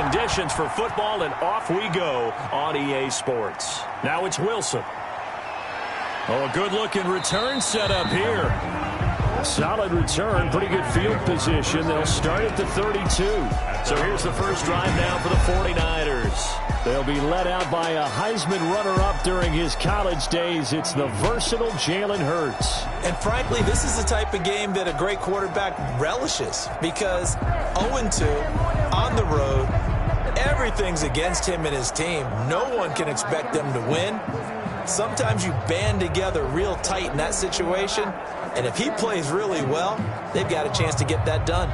conditions for football, and off we go on EA Sports. Now it's Wilson. Oh, a good-looking return set up here. Solid return, pretty good field position. They'll start at the 32. So here's the first drive now for the 49ers. They'll be led out by a Heisman runner-up during his college days. It's the versatile Jalen Hurts. And frankly, this is the type of game that a great quarterback relishes, because 0-2 on the road, everything's against him and his team. No one can expect them to win. Sometimes you band together real tight in that situation, and if he plays really well, they've got a chance to get that done.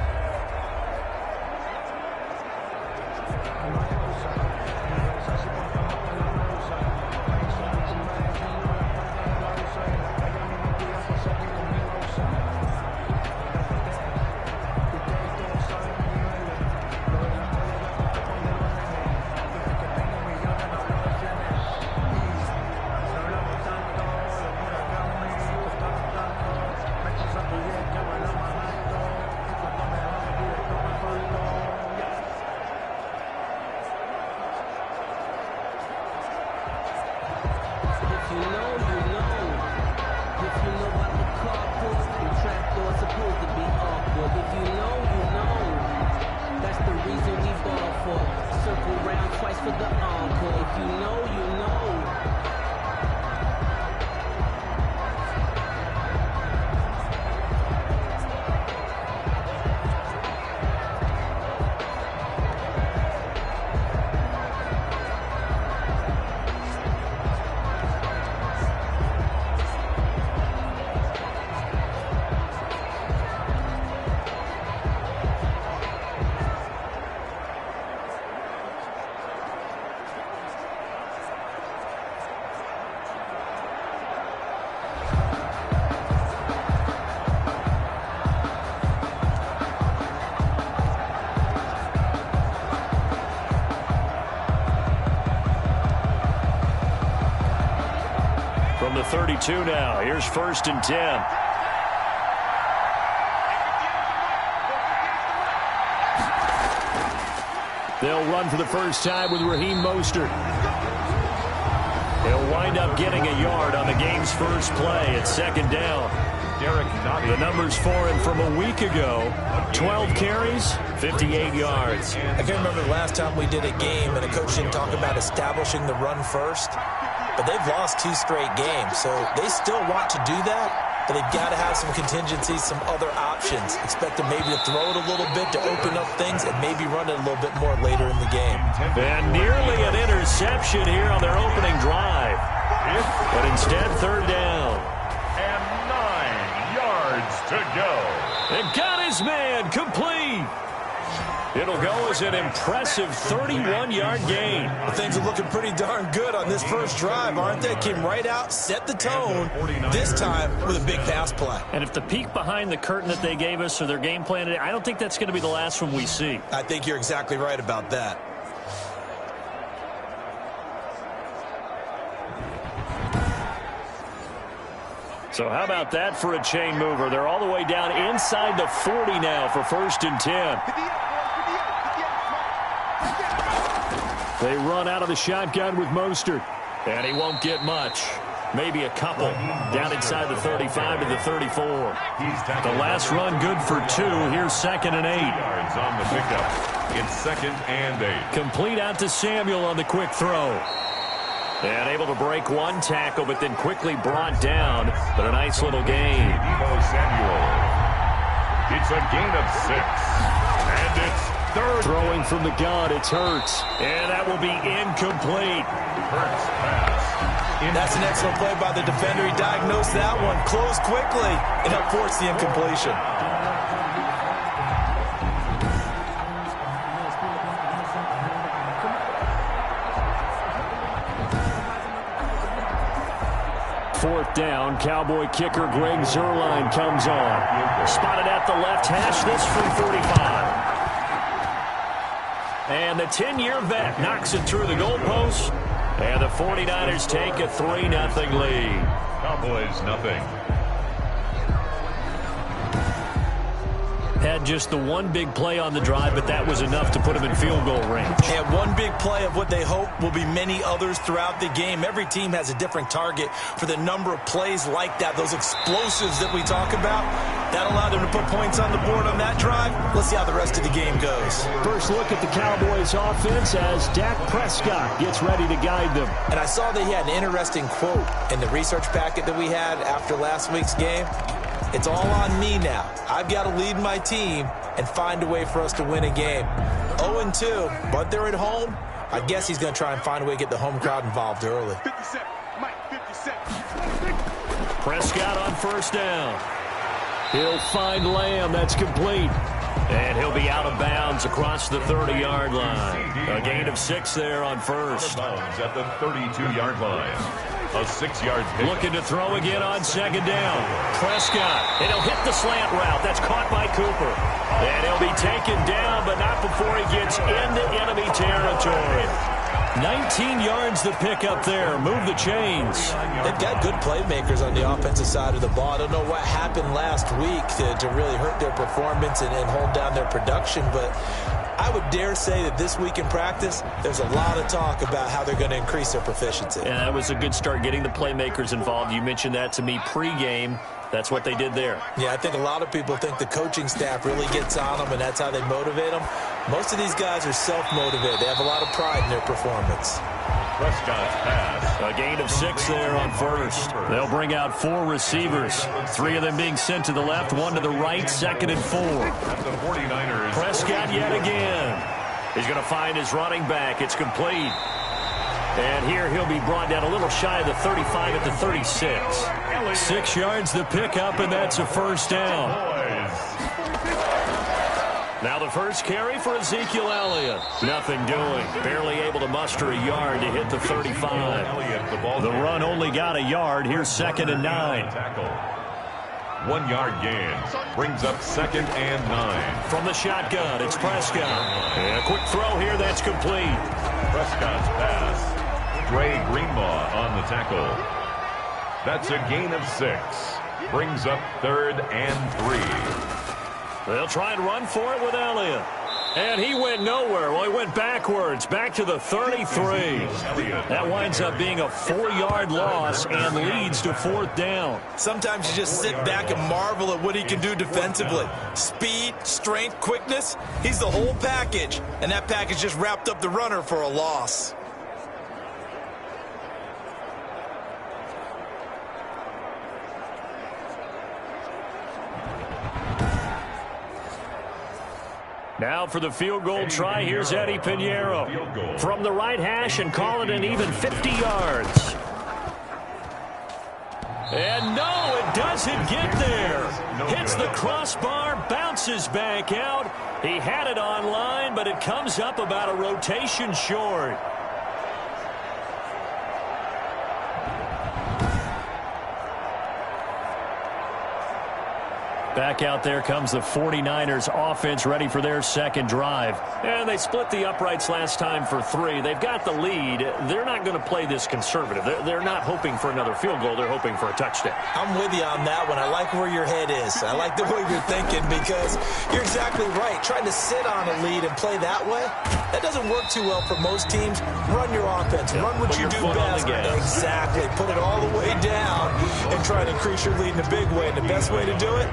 From the 32 now, here's 1st and 10. They'll run for the first time with Raheem Mostert. He'll wind up getting a yard on the game's first play at 2nd down. The numbers for him from a week ago: 12 carries, 58 yards. I can remember the last time we did a game and a coach didn't talk about establishing the run first. But they've lost 2 straight games, so they still want to do that, but they've got to have some contingencies, some other options. Expect them maybe to throw it a little bit to open up things and maybe run it a little bit more later in the game. And nearly an interception here on their opening drive. But instead, 3rd down. And 9 yards to go. They've got his man complete. It'll go as an impressive 31-yard gain. Things are looking pretty darn good on this first drive, aren't they? Came right out, set the tone, this time with a big pass play. And if the peek behind the curtain that they gave us or their game plan, I don't think that's going to be the last one we see. I think you're exactly right about that. So how about that for a chain mover? They're all the way down inside the 40 now for 1st and 10. They run out of the shotgun with Mostert, and he won't get much. Maybe a couple. Down inside the 35 to the 34. The last run good for 2. Here's 2nd and 8. Yards on the pickup. It's 2nd and 8. Complete out to Samuel on the quick throw. And able to break one tackle, but then quickly brought down. But a nice little gain. Samuel. It's a gain of 6. And it's 3rd. Throwing from the gun, it's Hurts. And that will be incomplete. Hurts pass. That's an excellent play by the defender. He diagnosed that one, closed quickly, and helped force the incompletion. Fourth down, Cowboy kicker Greg Zuerlein comes on. Spotted at the left hash, this from 45. And the 10-year vet knocks it through the goalpost. And the 49ers take a 3-0 lead. Cowboys nothing. Had just the one big play on the drive, but that was enough to put him in field goal range. And one big play of what they hope will be many others throughout the game. Every team has a different target for the number of plays like that, those explosives that we talk about. That allowed them to put points on the board on that drive. Let's see how the rest of the game goes. First look at the Cowboys offense as Dak Prescott gets ready to guide them. And I saw that he had an interesting quote in the research packet that we had after last week's game. It's all on me now. I've got to lead my team and find a way for us to win a game. 0-2, but they're at home. I guess he's going to try and find a way to get the home crowd involved early. 57, Mike, 57. Prescott on first down. He'll find Lamb. That's complete. And he'll be out of bounds across the 30-yard line. A gain of 6 there on first. Out of bounds at the 32-yard line. A 6-yard pick. Looking to throw again on second down. Prescott. And he'll hit the slant route. That's caught by Cooper. And he'll be taken down, but not before he gets into enemy territory. 19 yards the pick up there. Move the chains. They've got good playmakers on the offensive side of the ball. I don't know what happened last week to really hurt their performance and hold down their production, but I would dare say that this week in practice, there's a lot of talk about how they're going to increase their proficiency. Yeah, that was a good start getting the playmakers involved. You mentioned that to me pregame. That's what they did there. Yeah, I think a lot of people think the coaching staff really gets on them, and that's how they motivate them. Most of these guys are self-motivated. They have a lot of pride in their performance. Prescott's pass. A gain of 6 there on first. They'll bring out 4 receivers. 3 of them being sent to the left, 1 to the right, 2nd and 4. At the 49ers. Prescott yet again. He's going to find his running back. It's complete. And here he'll be brought down a little shy of the 35 at the 36. 6 yards the pickup, and that's a first down. Now the first carry for Ezekiel Elliott. Nothing doing. Barely able to muster a yard to hit the 35. The run only got a yard. Here's 2nd and 9. 1 yard gain. Brings up 2nd and 9. From the shotgun, it's Prescott. And a quick throw here, that's complete. Prescott's pass. Dre Greenlaw on the tackle. That's a gain of 6. Brings up 3rd and 3. They'll try and run for it with Elliott. And he went nowhere. Well, he went backwards, back to the 33. That winds up being a 4-yard loss and leads to 4th down. Sometimes you just sit back and marvel at what he can do defensively. Speed, strength, quickness, he's the whole package. And that package just wrapped up the runner for a loss. Now for the field goal try, here's Eddie Pinheiro from the right hash and call it an even 50 yards. And no, it doesn't get there. Hits the crossbar, bounces back out. He had it on line, but it comes up about a rotation short. Back out there comes the 49ers offense ready for their second drive. And they split the uprights last time for 3. They've got the lead. They're not going to play this conservative. They're not hoping for another field goal. They're hoping for a touchdown. I'm with you on that one. I like where your head is. I like the way you're thinking because you're exactly right. Trying to sit on a lead and play that way, that doesn't work too well for most teams. Run your offense. Run what you do best. Exactly. Put it all the way down and try to increase your lead in a big way. And the best way to do it,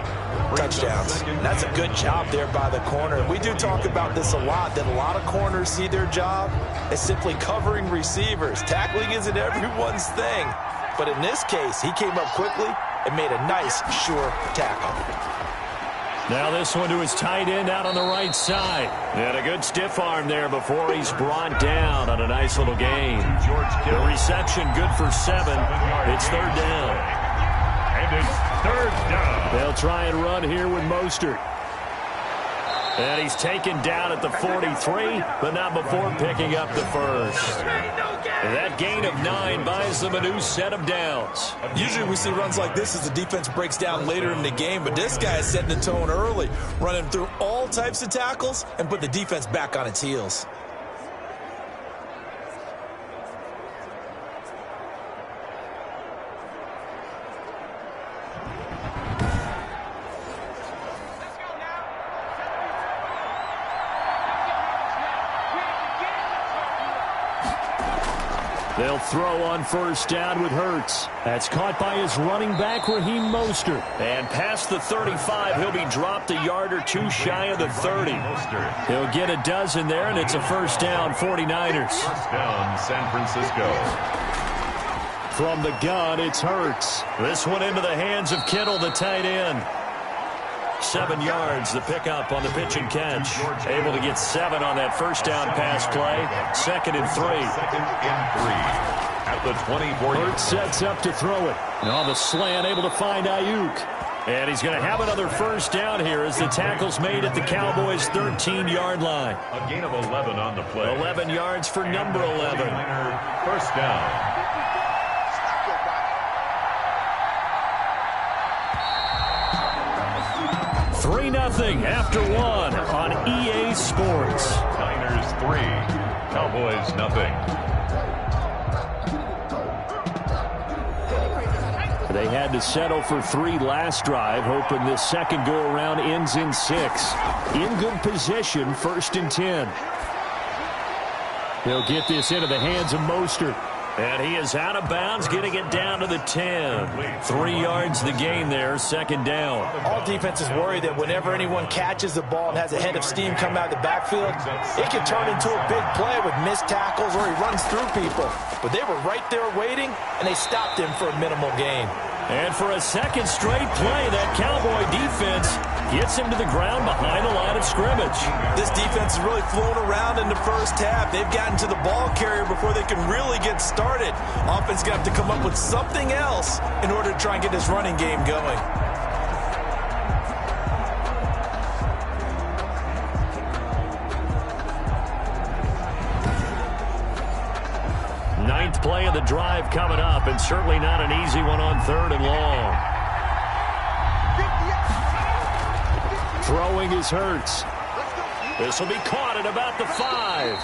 touchdowns. That's a good job there by the corner. We do talk about this a lot, that a lot of corners see their job as simply covering receivers. Tackling isn't everyone's thing. But in this case, he came up quickly and made a nice, sure tackle. Now this one to his tight end out on the right side. And a good stiff arm there before he's brought down on a nice little gain. The reception good for 7. It's 3rd down. And it's 3rd down. They'll try and run here with Mostert. And he's taken down at the 43, but not before picking up the first. And that gain of 9 buys them a new set of downs. Usually we see runs like this as the defense breaks down later in the game, but this guy is setting the tone early, running through all types of tackles and put the defense back on its heels. They'll throw on first down with Hurts. That's caught by his running back, Raheem Mostert. And past the 35, he'll be dropped a yard or two shy of the 30. He'll get a dozen there, and it's a first down, 49ers. First down, San Francisco. From the gun, it's Hurts. This one into the hands of Kittle, the tight end. 7 yards, the pickup on the pitch and catch. Able to get 7 on that first down pass play. Second and 3. Second and 3 at the 24. Hurts sets up to throw it. And on the slant, able to find Ayuk. And he's going to have another first down here as the tackle's made at the Cowboys' 13-yard line. A gain of 11 on the play. 11 yards for number 11. First down. 3-0 after 1 on EA Sports. Niners 3, Cowboys nothing. They had to settle for 3 last drive, hoping this second go-around ends in 6. In good position, 1st and 10. They'll get this into the hands of Mostert. And he is out of bounds, getting it down to the 10. 3 yards the gain there, second down. All defenses worry that whenever anyone catches the ball and has a head of steam come out of the backfield, it can turn into a big play with missed tackles or he runs through people. But they were right there waiting, and they stopped him for a minimal gain. And for a second straight play, that Cowboy defense gets him to the ground behind the line of scrimmage. This defense has really flown around in the first half. They've gotten to the ball carrier before they can really get started. Offense got to come up with something else in order to try and get this running game going. Ninth play of the drive coming up, and certainly not an easy one on 3rd and long. Throwing is Hurts. This will be caught at about the 5.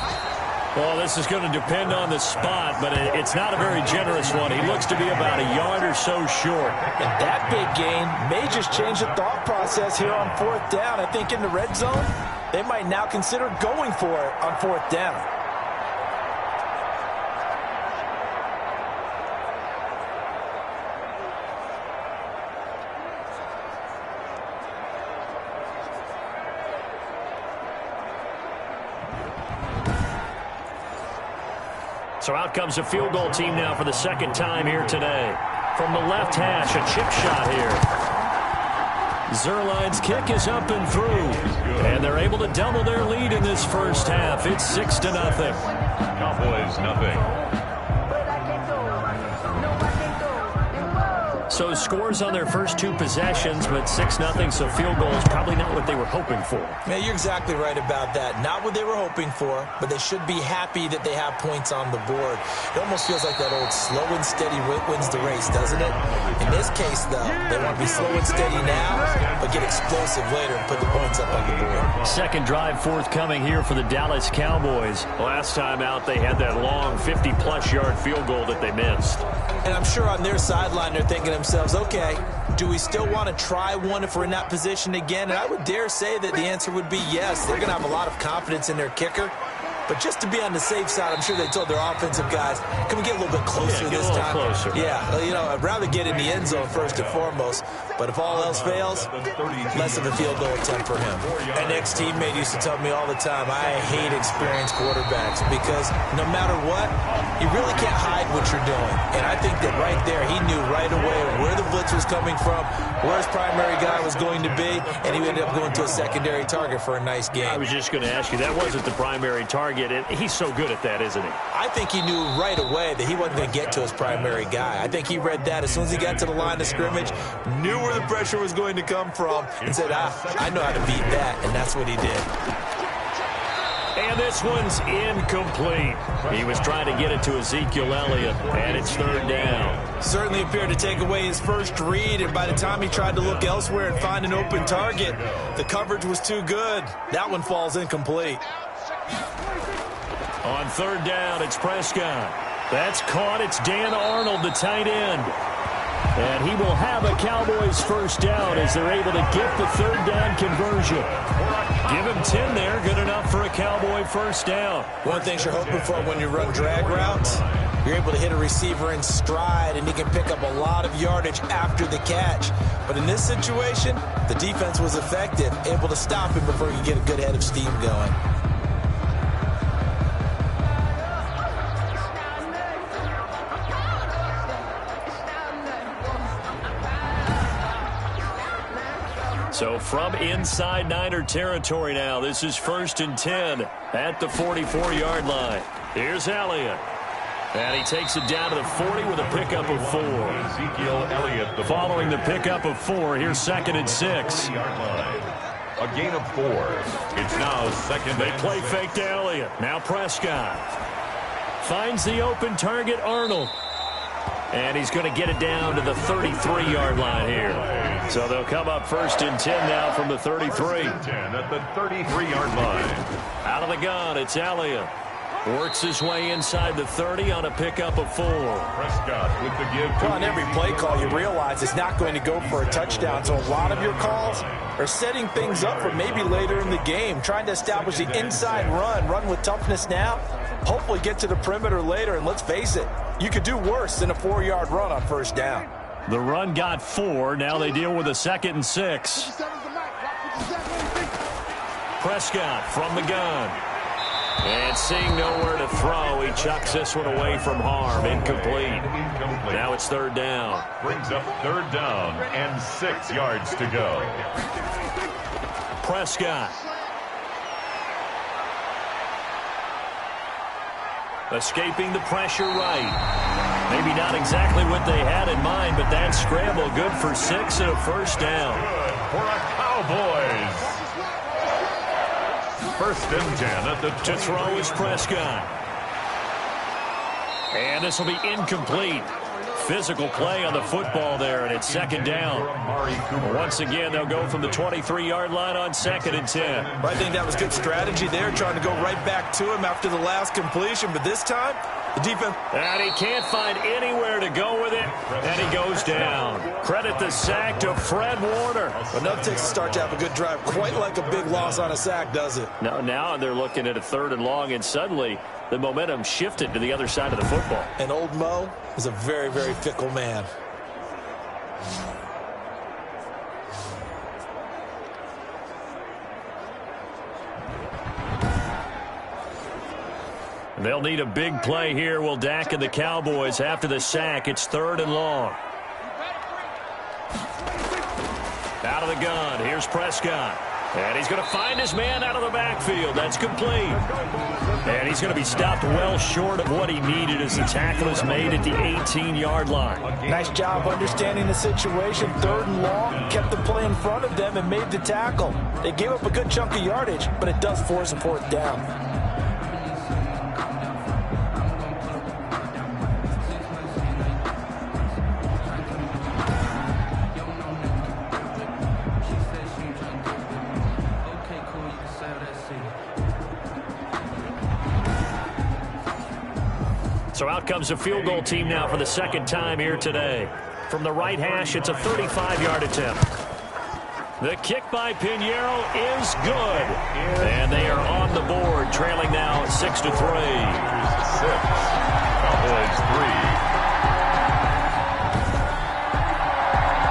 Well, this is going to depend on the spot, but it's not a very generous one. He looks to be about a yard or so short. And that big gain may just change the thought process here on 4th down. I think in the red zone, they might now consider going for it on 4th down. So out comes a field goal team now for the second time here today. From the left hash, a chip shot here. Zerline's kick is up and through. And they're able to double their lead in this first half. It's 6-0. Cowboys nothing. So scores on their first 2 possessions, but 6-0, so field goal is probably not what they were hoping for. Yeah, you're exactly right about that. Not what they were hoping for, but they should be happy that they have points on the board. It almost feels like that old slow and steady wins the race, doesn't it? In this case, though, they want to be slow and steady now, but get explosive later and put the points up on the board. Second drive forthcoming here for the Dallas Cowboys. Last time out, they had that long 50-plus yard field goal that they missed. And I'm sure on their sideline they're thinking to themselves, okay, do we still want to try one if we're in that position again? And I would dare say that the answer would be yes. They're going to have a lot of confidence in their kicker. But just to be on the safe side, I'm sure they told their offensive guys, can we get a little bit closer this time? Closer. Yeah, you know, I'd rather get in the end zone first and foremost. But if all else fails, less of a field goal attempt for him. An ex-teammate used to tell me all the time, I hate experienced quarterbacks because no matter what, you really can't hide what you're doing. And I think that right there, he knew right away where the blitz was coming from, where his primary guy was going to be, and he ended up going to a secondary target for a nice game. I was just going to ask you, that wasn't the primary target. He's so good at that, isn't he? I think he knew right away that he wasn't going to get to his primary guy. I think he read that as soon as he got to the line of scrimmage, knew where the pressure was going to come from, and said, I know how to beat that, and that's what he did. And this one's incomplete. He was trying to get it to Ezekiel Elliott, and it's 3rd down. Certainly appeared to take away his first read, and by the time he tried to look elsewhere and find an open target, the coverage was too good. That one falls incomplete. On 3rd down, it's Prescott. That's caught. It's Dan Arnold, the tight end. And he will have a Cowboys first down as they're able to get the 3rd down conversion. Give him 10 there. Good enough for a Cowboy first down. One of the things you're hoping for when you run drag routes You're able to hit a receiver in stride, and he can pick up a lot of yardage after the catch. But in this situation, the defense was effective, able to stop him before he could get a good head of steam going. So from inside Niner territory now, this is 1st and 10 at the 44-yard line. Here's Elliott. And he takes it down to the 40 with a pickup of 4. Ezekiel Elliott. Following the pickup of 4, here's 2nd and 6. A gain of 4. It's now 2nd. They play fake to Elliott. Now Prescott. Finds the open target, Arnold. And he's going to get it down to the 33-yard line here. So they'll come up 1st and 10 now from the 33. 1st and 10 at the 33-yard line. Out of the gun, it's Elliott. Works his way inside the 30 on a pickup of 4. Prescott with the give. Well, on every play call, you realize it's not going to go for a touchdown. So a lot of your calls are setting things up for maybe later in the game, trying to establish the inside run with toughness now, hopefully get to the perimeter later. And let's face it, you could do worse than a 4-yard run on 1st down. The run got 4. Now they deal with a 2nd and 6. Prescott from the gun. And seeing nowhere to throw, he chucks this one away from harm. Incomplete. Now it's 3rd down. Brings up 3rd down and 6 yards to go. Prescott. Escaping the pressure right. Maybe not exactly what they had in mind, but that scramble good for 6 and a 1st down. Good for a Cowboys. 1st and 10 at the 2. To throw is Prescott. And this will be incomplete. Physical play on the football there, and it's 2nd down. Once again, they'll go from the 23-yard line on 2nd and 10. I think that was good strategy there, trying to go right back to him after the last completion. But this time, the defense... And he can't find anywhere to go with it, and he goes down. Credit the sack to Fred Warner. Enough takes to start to have a good drive. Quite like a big loss on a sack, does it? Now they're looking at a 3rd and long, and suddenly the momentum shifted to the other side of the football. And old Mo is a very, very fickle man. They'll need a big play here. Will Dak and the Cowboys after the sack. It's 3rd and long. Out of the gun. Here's Prescott. And he's going to find his man out of the backfield. That's complete. And he's going to be stopped well short of what he needed as the tackle is made at the 18-yard line. Nice job understanding the situation. 3rd and long. Kept the play in front of them and made the tackle. They gave up a good chunk of yardage, but it does force a 4th down. So out comes a field goal team now for the 2nd time here today. From the right hash, it's a 35-yard attempt. The kick by Pinheiro is good. And they are on the board, trailing now 6-3. 6. Cowboys 3.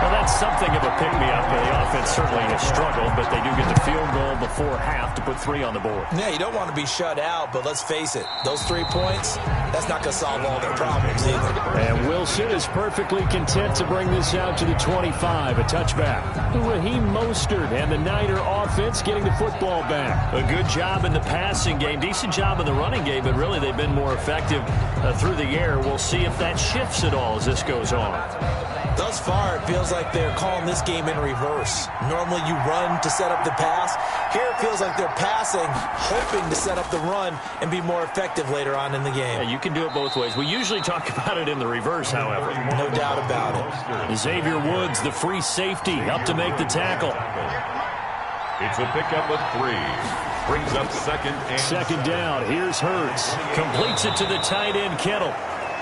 Well, that's something of a pick-me-up. The offense certainly has struggled, but they do get the field goal before half to put 3 on the board. Yeah, you don't want to be shut out, but let's face it, those 3 points, that's not going to solve all their problems either. And Wilson is perfectly content to bring this out to the 25, a touchback. Raheem Mostert and the Niner offense getting the football back. A good job in the passing game, decent job in the running game, but really they've been more effective through the air. We'll see if that shifts at all as this goes on. Thus far, it feels like they're calling this game in reverse. Normally you run to set up the pass. Here it feels like they're passing, hoping to set up the run and be more effective later on in the game. Yeah, you can do it both ways. We usually talk about it in the reverse, however. No doubt about it. Xavier Woods, the free safety, up to make the tackle. It's a pickup of 3. Brings up 2nd down. Here's Hurts. Completes it to the tight end, Kittle.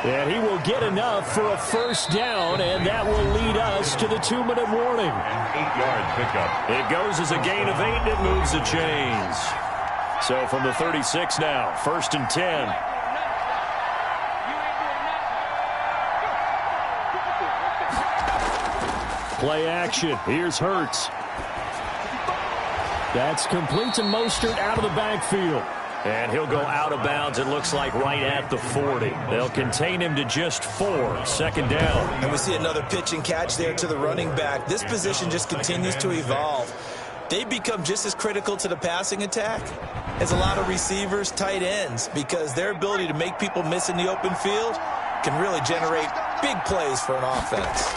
And he will get enough for a 1st down, and that will lead us to the 2-minute warning. An 8-yard pickup. It goes as a gain of 8, and it moves the chains. So from the 36 now, 1st and 10. Play action. Here's Hurts. That's complete to Mostert out of the backfield. And he'll go out of bounds, it looks like, right at the 40. They'll contain him to just 4. Second down. And we see another pitch and catch there to the running back. This position just continues to evolve. They become just as critical to the passing attack as a lot of receivers, tight ends, because their ability to make people miss in the open field can really generate big plays for an offense.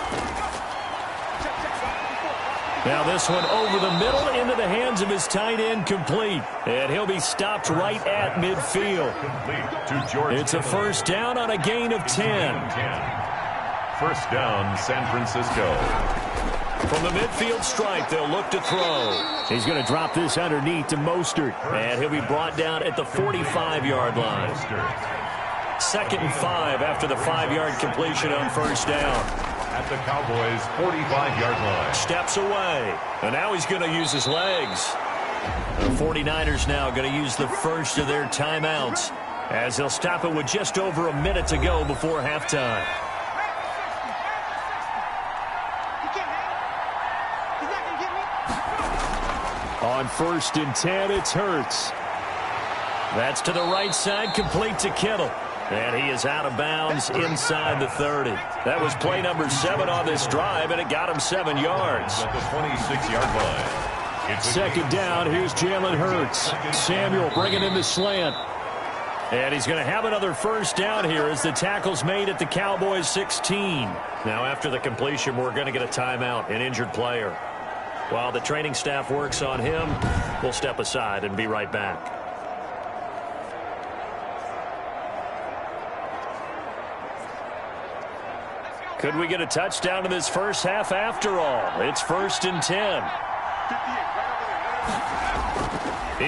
Now this one over the middle into the hands of his tight end, complete. And he'll be stopped right at midfield. It's a first down on a gain of 10. First down, San Francisco. From the midfield stripe, they'll look to throw. He's going to drop this underneath to Mostert. And he'll be brought down at the 45-yard line. 2nd and 5 after the 5-yard completion on first down. At the Cowboys' 45-yard line. Steps away. And now he's going to use his legs. The 49ers now going to use the first of their timeouts as they'll stop it with just over a minute to go before halftime. On 1st and 10, it's Hurts. That's to the right side, complete to Kittle. And he is out of bounds inside the 30. That was play number 7 on this drive, and it got him 7 yards. At the 26-yard line. Second down, here's Jalen Hurts. Samuel bringing in the slant. And he's going to have another first down here as the tackle's made at the Cowboys' 16. Now after the completion, we're going to get a timeout, an injured player. While the training staff works on him, we'll step aside and be right back. Could we get a touchdown in this first half after all? It's 1st and 10.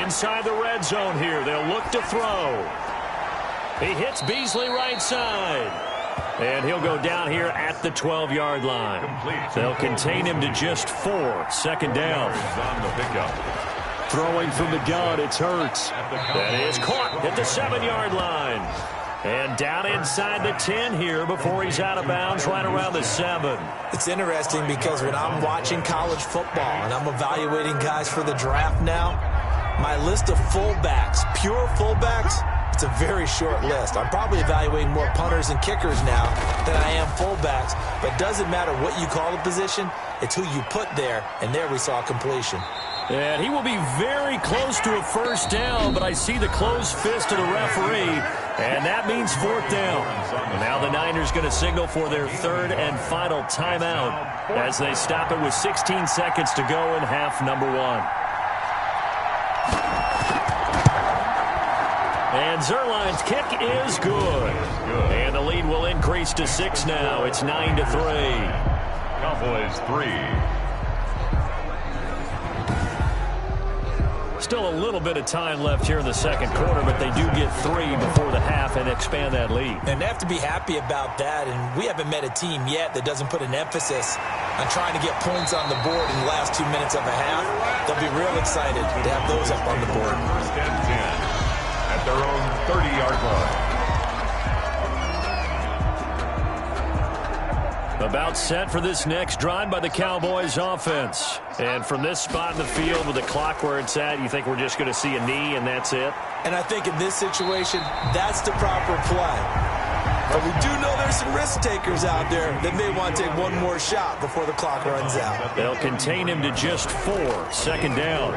Inside the red zone here. They'll look to throw. He hits Beasley right side. And he'll go down here at the 12-yard line. They'll contain him to just 4. Second down. Throwing from the gun, it's Hurts. That is caught at the 7-yard line. And down inside the 10 here before he's out of bounds right around the 7. It's interesting because when I'm watching college football and I'm evaluating guys for the draft now, my list of fullbacks, pure fullbacks, it's a very short list. I'm probably evaluating more punters and kickers now than I am fullbacks. But it doesn't matter what you call the position, it's who you put there. And there we saw completion. And he will be very close to a first down, but I see the closed fist of the referee, and that means 4th down. Now the Niners going to signal for their 3rd and final timeout as they stop it with 16 seconds to go in half number 1. And Zerline's kick is good. And the lead will increase to 6 now. It's 9-3. Cowboys 3. Still a little bit of time left here in the second quarter, but they do get 3 before the half and expand that lead. And they have to be happy about that, and we haven't met a team yet that doesn't put an emphasis on trying to get points on the board in the last 2 minutes of a half. They'll be real excited to have those up on the board. 1st and 10 at their own 30-yard line. About set for this next drive by the Cowboys offense. And from this spot in the field with the clock where it's at, you think we're just going to see a knee and that's it? And I think in this situation, that's the proper play. But we do know there's some risk takers out there that may want to take one more shot before the clock runs out. They'll contain him to just 4. Second down.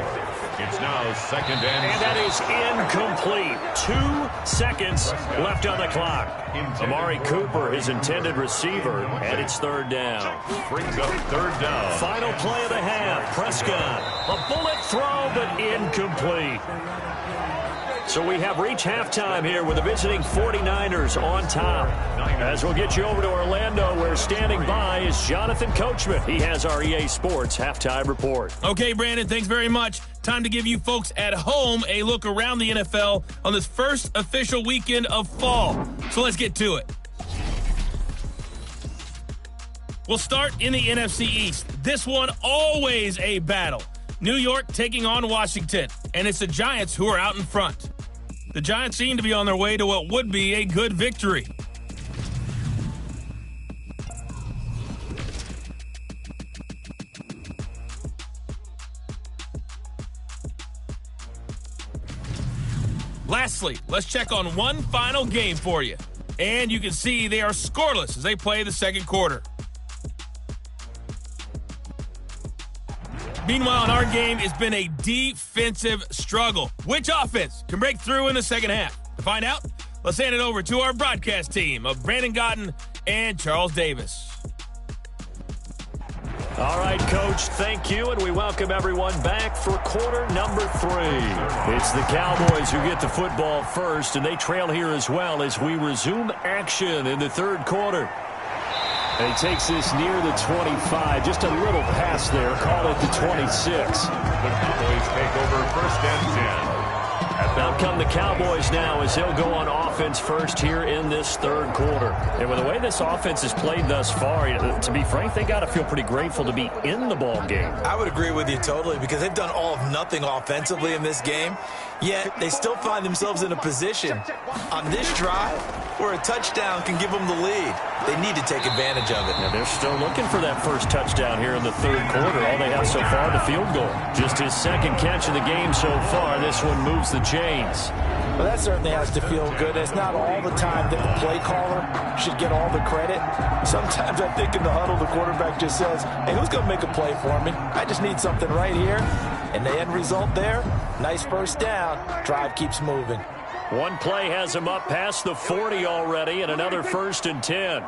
It's now 2nd and that is incomplete. 2 seconds left on the clock. Amari Cooper, his intended receiver, and it's 3rd down. Brings up 3rd down. Final play of the half. Prescott, a bullet throw, but incomplete. So we have reached halftime here with the visiting 49ers on top. As we'll get you over to Orlando, where standing by is Jonathan Coachman. He has our EA Sports halftime report. Okay, Brandon, thanks very much. Time to give you folks at home a look around the NFL on this first official weekend of fall. So let's get to it. We'll start in the NFC East. This one always a battle. New York taking on Washington, and it's the Giants who are out in front. The Giants seem to be on their way to what would be a good victory. Lastly, let's check on one final game for you. And you can see they are scoreless as they play the second quarter. Meanwhile, in our game, it's been a defensive struggle. Which offense can break through in the second half? To find out, let's hand it over to our broadcast team of Brandon Gotten and Charles Davis. All right, Coach, thank you, and we welcome everyone back for quarter number 3. It's the Cowboys who get the football first, and they trail here as well as we resume action in the third quarter. And he takes this near the 25. Just a little pass there. Call it the 26. The Cowboys take over first and 10. Out come the Cowboys now as they'll go on offense first here in this third quarter. And with the way this offense has played thus far, to be frank, they got to feel pretty grateful to be in the ball game. I would agree with you totally because they've done all of nothing offensively in this game, yet they still find themselves in a position on this drive where a touchdown can give them the lead. They need to take advantage of it. Now they're still looking for that first touchdown here in the third quarter. All they have so far, the field goal. Just his second catch of the game so far. This one moves the chains. Well, that certainly has to feel good. It's not all the time that the play caller should get all the credit. Sometimes I think in the huddle, the quarterback just says, hey, who's going to make a play for me? I just need something right here. And the end result there, nice first down. Drive keeps moving. One play has him up past the 40 already, and another first and 10.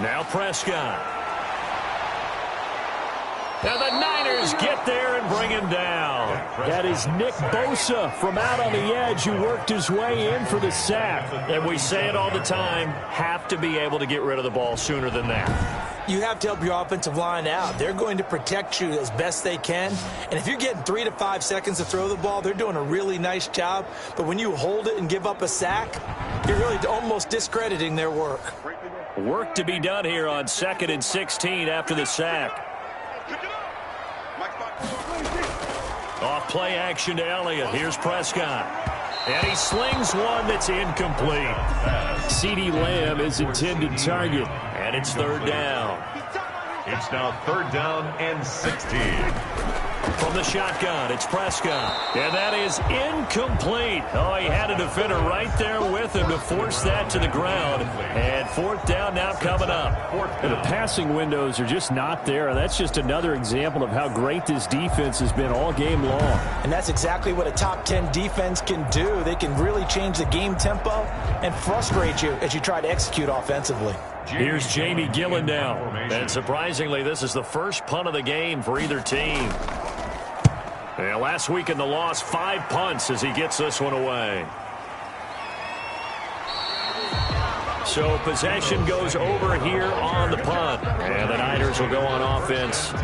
Now Prescott. Now the Niners get there and bring him down. That is Nick Bosa from out on the edge who worked his way in for the sack. And we say it all the time, have to be able to get rid of the ball sooner than that. You have to help your offensive line out. They're going to protect you as best they can. And if you're getting 3 to 5 seconds to throw the ball, they're doing a really nice job. But when you hold it and give up a sack, you're really almost discrediting their work. Work to be done here on 2nd and 16 after the sack. Off play action to Elliott. Here's Prescott. And he slings one that's incomplete. CeeDee Lamb is intended target. And it's third down. It's now third down and 16. From the shotgun, it's Prescott. And that is incomplete. Oh, he had a defender right there with him to force that to the ground. And fourth down now coming up. And the passing windows are just not there. And that's just another example of how great this defense has been all game long. And that's exactly what a top 10 defense can do. They can really change the game tempo and frustrate you as you try to execute offensively. Here's Jamie Gillen now. And surprisingly, this is the first punt of the game for either team. And last week in the loss, 5 punts as he gets this one away. So possession goes over here on the punt. And the Niners will go on offense.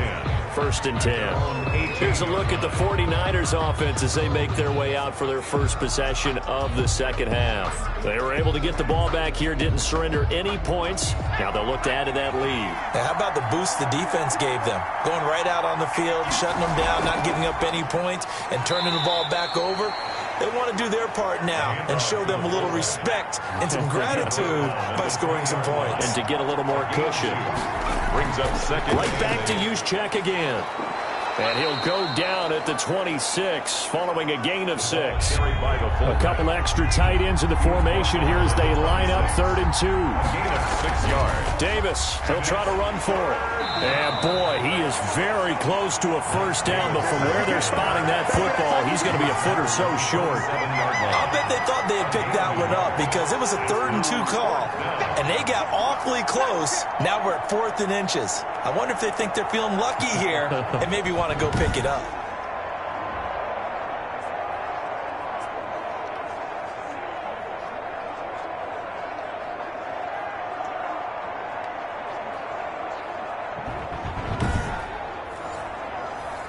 First and 10. Here's a look at the 49ers offense as they make their way out for their first possession of the second half. They were able to get the ball back here, didn't surrender any points. Now they'll look to add to that lead. Now, how about the boost the defense gave them? Going right out on the field, shutting them down, not giving up any points, and turning the ball back over. They want to do their part now and show them a little respect and some gratitude by scoring some points. And to get a little more cushion. Brings up second. Right back to Juszczyk again. And he'll go down at the 26 following a gain of 6. A couple extra tight ends in the formation here as they line up 3rd and 2. Gain of 6 yards. Davis, he'll try to run for it. And boy, he is very close to a first down, but from where they're spotting that football, he's going to be a foot or so short. I'll bet they thought they had picked that one up because it was a 3rd and 2 call, and they got awfully close. Now we're at 4th and inches. I wonder if they think they're feeling lucky here and maybe want to go pick it up.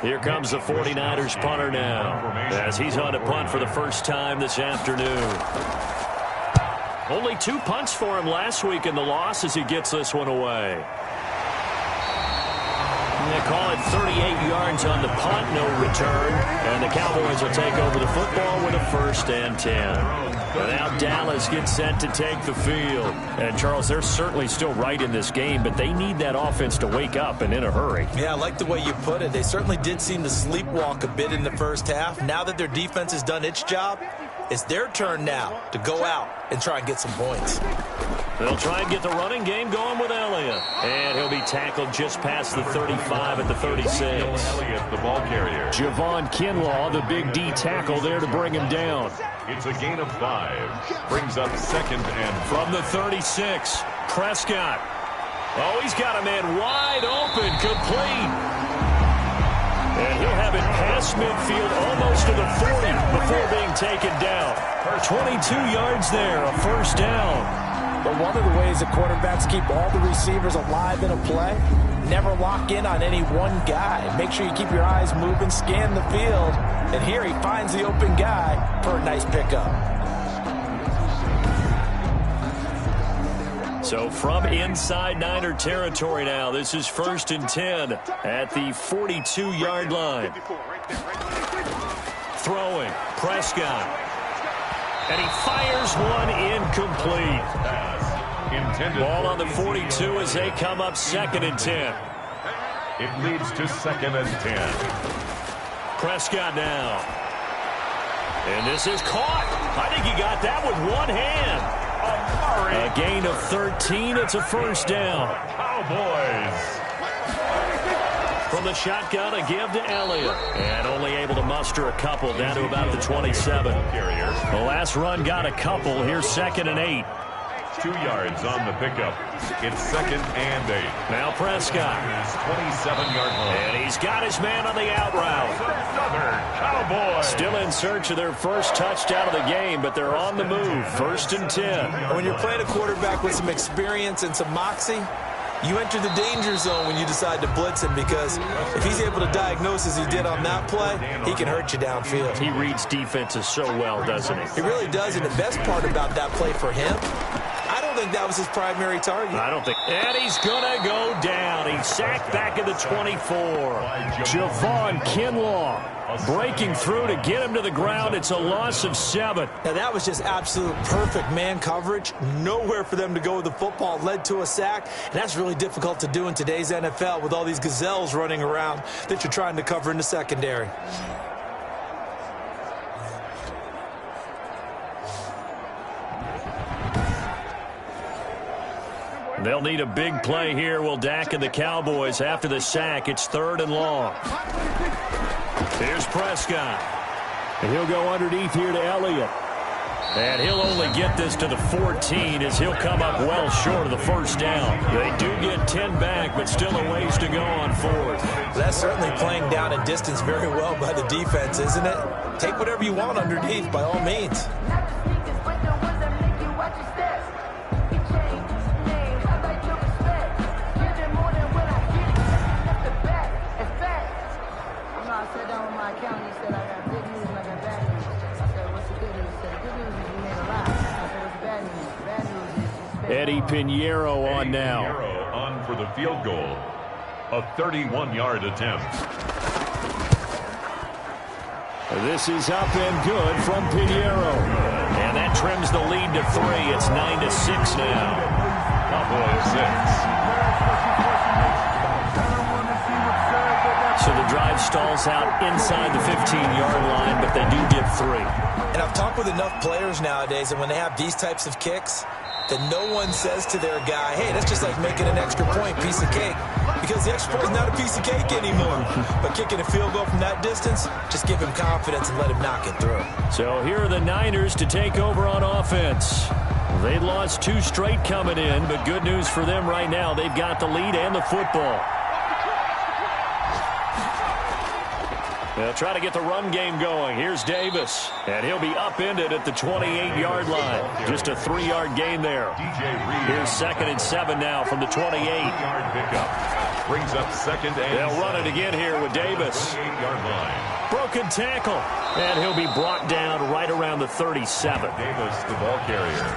Here comes the 49ers punter now as he's on to punt for the first time this afternoon. Only 2 punts for him last week in the loss as he gets this one away. They call it 38 yards on the punt, no return. And the Cowboys will take over the football with a 1st and 10. And now Dallas gets set to take the field. And, Charles, they're certainly still right in this game, but they need that offense to wake up and in a hurry. Yeah, I like the way you put it. They certainly did seem to sleepwalk a bit in the first half. Now that their defense has done its job, it's their turn now to go out and try and get some points. They'll try and get the running game going with Elliott. And he'll be tackled just past the 35 at the 36. Elliott, the ball carrier. Javon Kinlaw, the big D tackle there to bring him down. It's a gain of 5. Brings up 2nd and from the 36. Prescott. Oh, he's got a man wide open, complete. And he'll have it past midfield almost to the 40 before being taken down. 22 yards there, a 1st down. But one of the ways that quarterbacks keep all the receivers alive in a play, never lock in on any one guy. Make sure you keep your eyes moving, scan the field. And here he finds the open guy for a nice pickup. So from inside Niner territory now, this is 1st and 10 at the 42-yard line. Throwing, Prescott. And he fires one incomplete. Ball on the 42 as they come up 2nd and 10. it leads to 2nd and 10. Prescott now. And this is caught. I think he got that with one hand. A gain of 13. It's a 1st down. Cowboys. From the shotgun, a give to Elliott. And only able to muster a couple down to about the 27. The last run got a couple. Here's 2nd and 8. 2 yards on the pickup. It's 2nd and 8. Now Prescott. 27-yard line. And he's got his man on the out route. Another Cowboys. Still in search of their first touchdown of the game, but they're on the move. 1st and 10. When you're playing a quarterback with some experience and some moxie, you enter the danger zone when you decide to blitz him, because if he's able to diagnose as he did on that play, he can hurt you downfield. He reads defenses so well, doesn't he? He really does, and the best part about that play for him, I don't think that was his primary target. I don't think. And he's going to go down. He's sacked back at the 24. Javon Kinlaw breaking through to get him to the ground. It's a loss of 7. Now, that was just absolute perfect man coverage. Nowhere for them to go with the football. Led to a sack, and that's really difficult to do in today's NFL with all these gazelles running around that you're trying to cover in the secondary. They'll need a big play here, will Dak and the Cowboys. After the sack, it's 3rd and long. Here's Prescott. And he'll go underneath here to Elliott. And he'll only get this to the 14 as he'll come up well short of the 1st down. They do get 10 back, but still a ways to go on 4th. That's certainly playing down a distance very well by the defense, isn't it? Take whatever you want underneath, by all means. Eddie Pinheiro on now. Pinheiro on for the field goal. A 31-yard attempt. This is up and good from Pinheiro. And that trims the lead to 3. It's 9-6 now. Cowboys 6. So the drive stalls out inside the 15-yard line, but they do get 3. And I've talked with enough players nowadays, and when they have these types of kicks, that no one says to their guy, hey, that's just like making an extra point, piece of cake. Because the extra point is not a piece of cake anymore. But kicking a field goal from that distance, just give him confidence and let him knock it through. So here are the Niners to take over on offense. They lost 2 straight coming in, but good news for them right now. They've got the lead and the football. They'll try to get the run game going. Here's Davis, and he'll be upended at the 28-yard line. Just a 3-yard gain there. Here's 2nd and 7 now from the 28-yard pickup. Brings up 2nd and They'll run it again here with Davis. 28-yard line. Broken tackle, and he'll be brought down right around the 37. Davis, the ball carrier.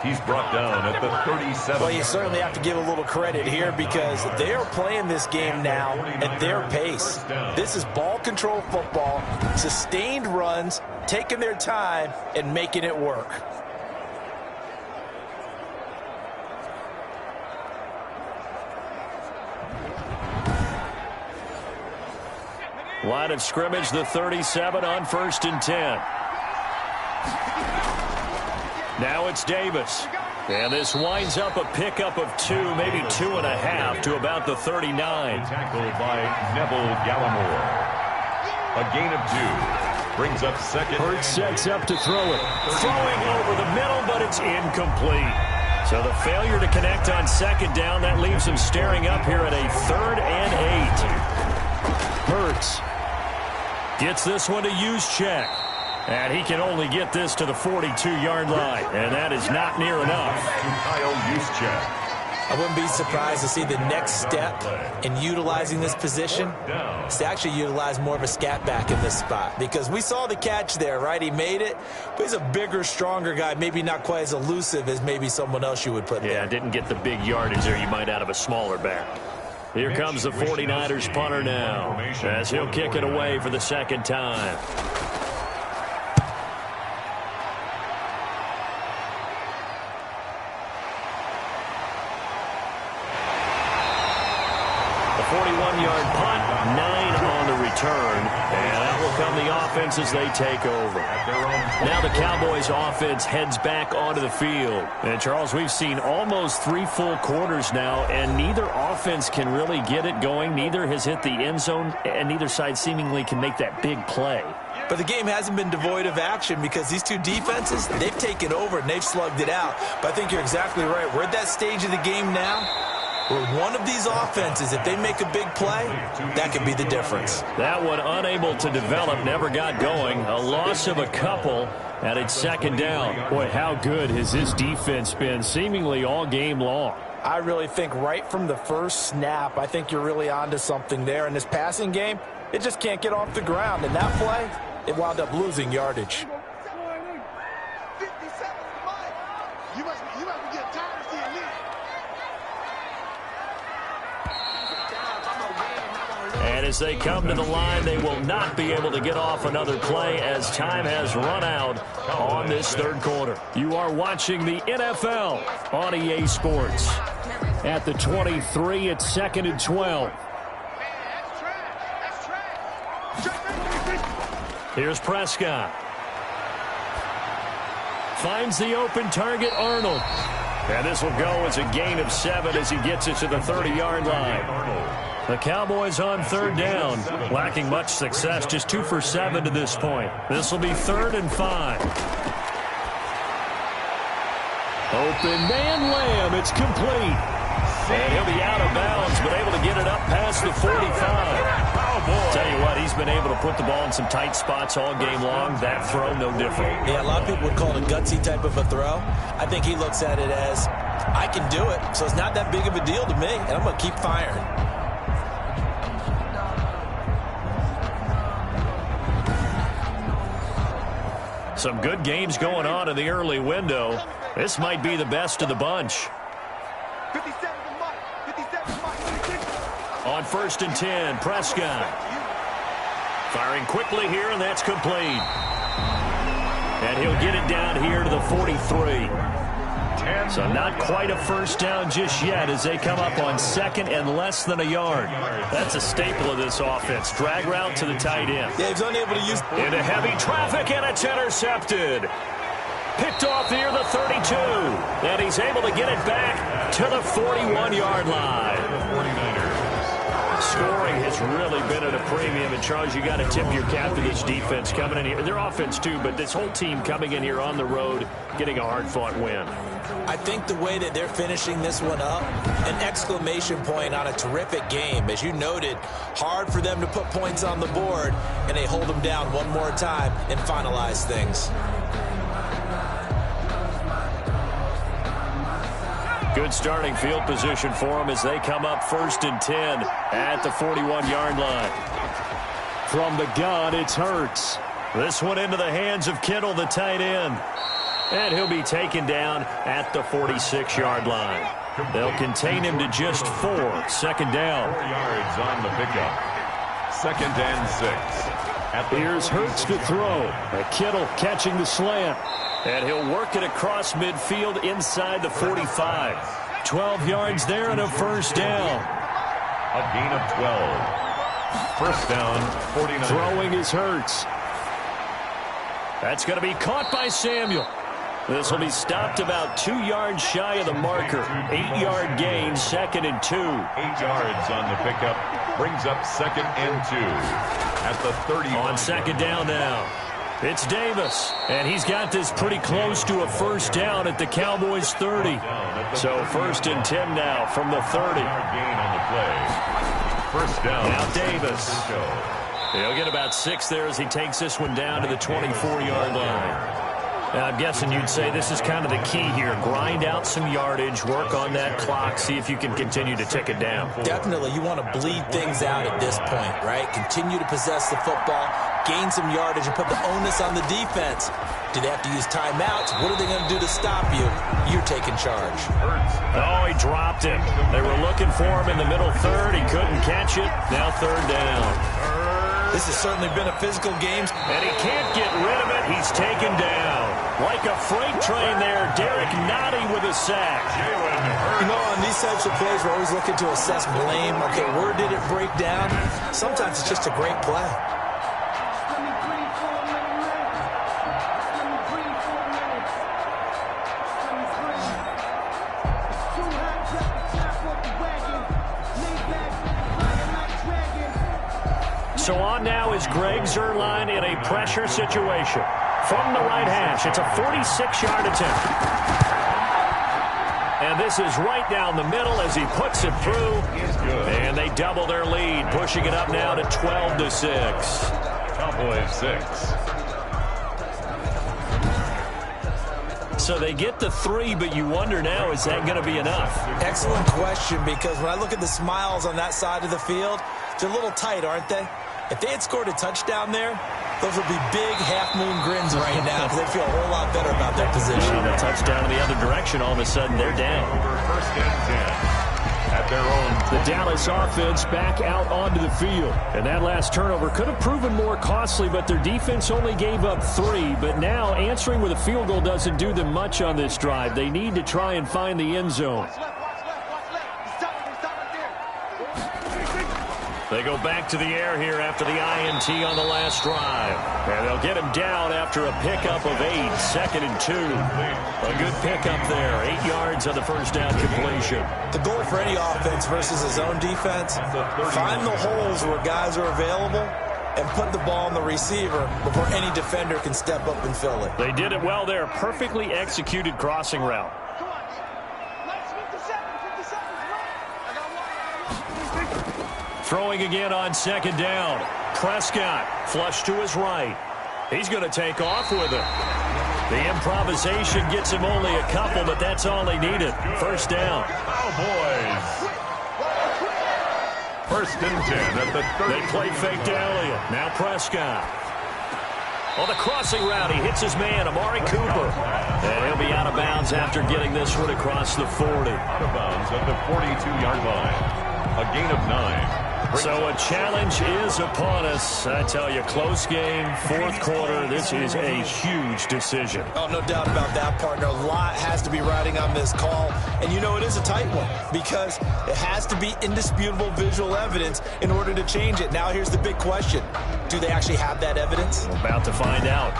He's brought down at the 37. Well, you certainly have to give a little credit here because they are playing this game now at their pace. This is ball control football, sustained runs, taking their time, and making it work. Line of scrimmage, the 37 on 1st and 10. Now it's Davis. And this winds up a pickup of 2, maybe 2.5 to about the 39. Tackled by Neville Gallimore. A gain of 2. Brings up second. Hurts sets up to throw it. Throwing over the middle, but it's incomplete. So the failure to connect on 2nd down, that leaves him staring up here at a 3rd and 8. Hurts gets this one to Juszczyk. And he can only get this to the 42-yard line. And that is not near enough. Kyle Juszczyk. I wouldn't be surprised to see the next step in utilizing this position is to actually utilize more of a scat back in this spot. Because we saw the catch there, right? He made it, but he's a bigger, stronger guy, maybe not quite as elusive as maybe someone else you would put there. Yeah, didn't get the big yardage there you might out of a smaller back. Here comes the 49ers punter now as he'll kick it away for the 2nd time. The 41-yard punt, 9 on the return, and that will come the offense as they take over. Now the Cowboys offense heads back onto the field. And Charles, we've seen almost 3 full quarters now, and neither offense can really get it going. Neither has hit the end zone, and neither side seemingly can make that big play. But the game hasn't been devoid of action because these two defenses, they've taken over and they've slugged it out. But I think you're exactly right. We're at that stage of the game now where one of these offenses, if they make a big play, that could be the difference. That one unable to develop, never got going. A loss of a couple, and it's 2nd down. Boy, how good has this defense been seemingly all game long? I really think right from the first snap, I think you're really onto something there. In this passing game, it just can't get off the ground. And that play, it wound up losing yardage. You must be getting tired of seeing this. And as they come to the line, they will not be able to get off another play as time has run out on this 3rd quarter. You are watching the NFL on EA Sports. At the 23, it's 2nd and 12. Here's Prescott. Finds the open target, Arnold. And this will go as a gain of 7 as he gets it to the 30-yard line. The Cowboys on 3rd down, lacking much success, just 2 for 7 to this point. This will be 3rd and 5. Open man, Lamb, it's complete. And he'll be out of bounds, but able to get it up past the 45. Tell you what, he's been able to put the ball in some tight spots all game long. That throw, no different. Yeah, a lot of people would call it a gutsy type of a throw. I think he looks at it as, I can do it, so it's not that big of a deal to me, and I'm going to keep firing. Some good games going on in the early window. This might be the best of the bunch. 57 to Mike. 57 to Mike. On 1st and 10, Prescott. Firing quickly here, and that's complete. And he'll get it down here to the 43. So not quite a first down just yet as they come up on 2nd and less than a yard. That's a staple of this offense. Drag route to the tight end. Yeah, he's unable to use... Into heavy traffic, and it's intercepted. Picked off here, the 32. And he's able to get it back to the 41-yard line. Scoring has really been at a premium. And, Charles, you got to tip your cap to this defense coming in here. Their offense, too, but this whole team coming in here on the road, getting a hard-fought win. I think the way that they're finishing this one up, an exclamation point on a terrific game. As you noted, hard for them to put points on the board, and they hold them down one more time and finalize things. Good starting field position for them as they come up 1st and 10 at the 41-yard line. From the gun, it's Hurts. This one into the hands of Kittle, the tight end. And he'll be taken down at the 46-yard line. They'll contain him to just 4. Second down. 4 yards on the pickup. 2nd and 6. Here's Hurts to throw. Kittle catching the slant. And he'll work it across midfield inside the 45. 12 yards there and a first down. A gain of 12. First down, 49. Throwing is Hurts. That's going to be caught by Samuel. This will be stopped about 2 yards shy of the marker. 8-yard gain, 2nd and 2. 8 yards on the pickup. Brings up 2nd and 2. At the 30. On second down now. It's Davis, and he's got this pretty close to a first down at the Cowboys' 30. So 1st and 10 now from the 30. Gain on the play. First down. Now Davis. He'll get about 6 there as he takes this one down to the 24-yard line. Now, I'm guessing you'd say this is kind of the key here. Grind out some yardage, work on that clock, see if you can continue to tick it down. Definitely. You want to bleed things out at this point, right? Continue to possess the football, gain some yardage, and put the onus on the defense. Do they have to use timeouts? What are they going to do to stop you? You're taking charge. Oh, he dropped it. They were looking for him in the middle third. He couldn't catch it. Now 3rd down. This has certainly been a physical game. And he can't get rid of it. He's taken down. Like a freight train there, Derek Nottie with a sack. You know, on these types of plays, we're always looking to assess blame. Okay, where did it break down? Sometimes it's just a great play. So on now is Greg Zuerlein in a pressure situation. From the right hash, it's a 46-yard attempt. And this is right down the middle as he puts it through. And they double their lead, pushing it up now to 12-6. Cowboys 6. So they get the 3, but you wonder now, is that going to be enough? Excellent question, because when I look at the smiles on that side of the field, they're a little tight, aren't they? If they had scored a touchdown there, those would be big half-moon grins right now because they feel a whole lot better about their position. And a touchdown in the other direction, all of a sudden they're down. First and 10 at their own. The Dallas offense back out onto the field. And that last turnover could have proven more costly, but their defense only gave up 3. But now answering with a field goal doesn't do them much on this drive. They need to try and find the end zone. They go back to the air here after the INT on the last drive. And they'll get him down after a pickup of 8, 2nd and 2. A good pickup there, 8 yards on the first down completion. The goal for any offense versus his own defense, find the holes where guys are available and put the ball on the receiver before any defender can step up and fill it. They did it well there, perfectly executed crossing route. Throwing again on second down. Prescott flush to his right. He's going to take off with it. The improvisation gets him only a couple, but that's all he needed. First down. Cowboys. First and 10 at the 30. They play fake to Elliott. Now Prescott. On the crossing route, he hits his man, Amari Cooper. And he'll be out of bounds after getting this one across the 40. Out of bounds at the 42-yard line. A gain of 9. So a challenge is upon us. I tell you, close game, 4th quarter. This is a huge decision. Oh, no doubt about that, partner. A lot has to be riding on this call. And you know it is a tight one because it has to be indisputable visual evidence in order to change it. Now here's the big question. Do they actually have that evidence? We're about to find out.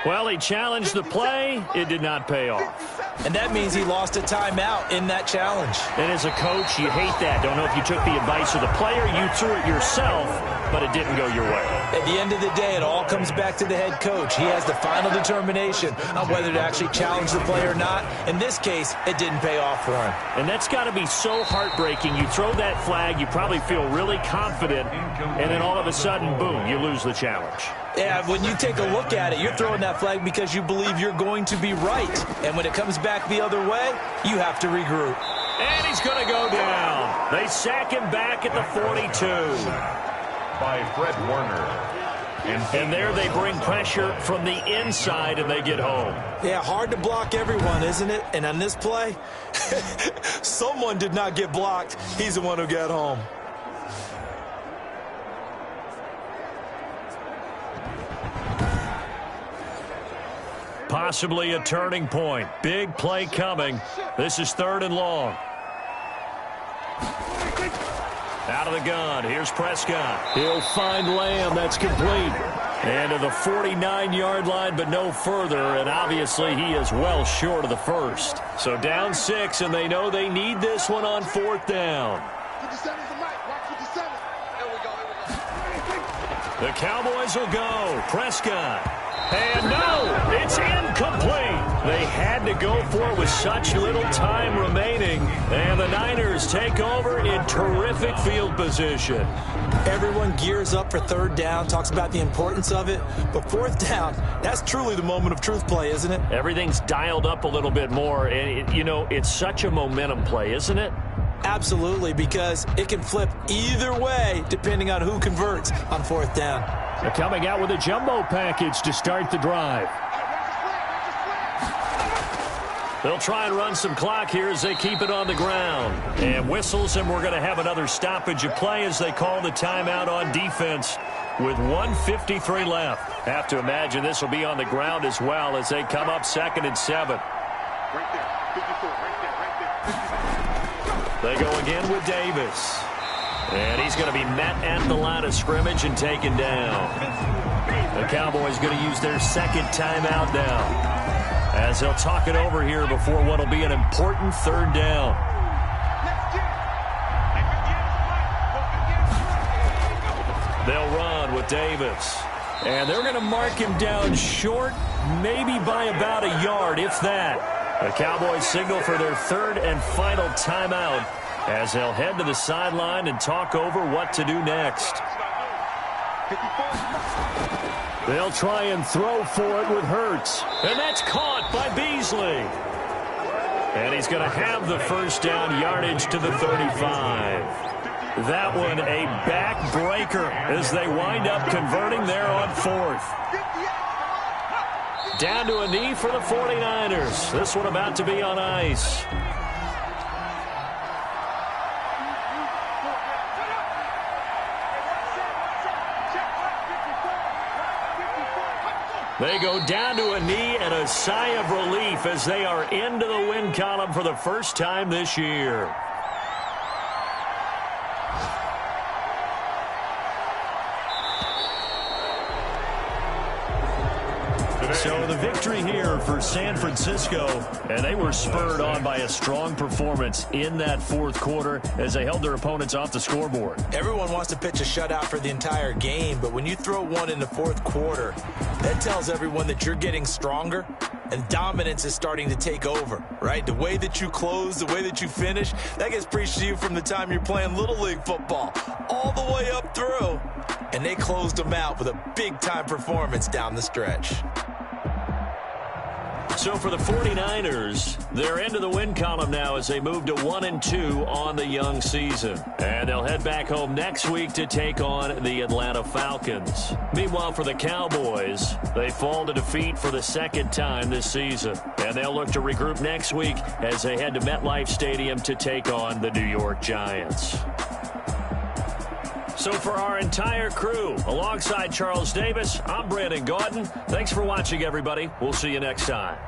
Well, he challenged the play. It did not pay off. And that means he lost a timeout in that challenge. And as a coach, you hate that. Don't know if you took the advice of the player, you threw it yourself, but it didn't go your way. At the end of the day, it all comes back to the head coach. He has the final determination on whether to actually challenge the play or not. In this case, it didn't pay off for him. And that's got to be so heartbreaking. You throw that flag, you probably feel really confident, and then all of a sudden, boom, you lose the challenge. Yeah, when you take a look at it, you're throwing that flag because you believe you're going to be right. And when it comes back the other way, you have to regroup. And he's going to go down. They sack him back at the 42. By Fred Warner. And there they bring pressure from the inside, and they get home. Yeah, hard to block everyone, isn't it? And on this play, someone did not get blocked. He's the one who got home. Possibly a turning point. Big play coming. This is 3rd and long. Out of the gun. Here's Prescott. He'll find Lamb. That's complete. And to the 49-yard line, but no further. And obviously he is well short of the first. So down 6, and they know they need this one on 4th down. The Cowboys will go. Prescott. And no, it's incomplete. They had to go for it with such little time remaining. And the Niners take over in terrific field position. Everyone gears up for 3rd down, talks about the importance of it. But 4th down, that's truly the moment of truth play, isn't it? Everything's dialed up a little bit more. And, it's such a momentum play, isn't it? Absolutely, because it can flip either way depending on who converts on 4th down. They're coming out with a jumbo package to start the drive. They'll try and run some clock here as they keep it on the ground. And whistles, and we're going to have another stoppage of play as they call the timeout on defense with 1:53 left. Have to imagine this will be on the ground as well as they come up 2nd and 7. Right there, 54, right there. They go again with Davis. And he's going to be met at the line of scrimmage and taken down. The Cowboys going to use their 2nd timeout now, as they'll talk it over here before what will be an important 3rd down. They'll run with Davis. And they're going to mark him down short, maybe by about a yard, if that. The Cowboys signal for their 3rd and final timeout, as they'll head to the sideline and talk over what to do next. They'll try and throw for it with Hurts. And that's caught by Beasley. And he's going to have the 1st down, yardage to the 35. That one a backbreaker as they wind up converting there on 4th. Down to a knee for the 49ers. This one about to be on ice. They go down to a knee and a sigh of relief as they are into the win column for the first time this year. So the victory here for San Francisco, and they were spurred on by a strong performance in that 4th quarter as they held their opponents off the scoreboard. Everyone wants to pitch a shutout for the entire game, but when you throw one in the 4th quarter, that tells everyone that you're getting stronger and dominance is starting to take over, right? The way that you close, the way that you finish, that gets preached to you from the time you're playing Little League football all the way up through. And they closed them out with a big-time performance down the stretch. So for the 49ers, they're into the win column now as they move to 1-2 on the young season. And they'll head back home next week to take on the Atlanta Falcons. Meanwhile, for the Cowboys, they fall to defeat for the 2nd time this season. And they'll look to regroup next week as they head to MetLife Stadium to take on the New York Giants. So for our entire crew, alongside Charles Davis, I'm Brandon Gaudin. Thanks for watching, everybody. We'll see you next time.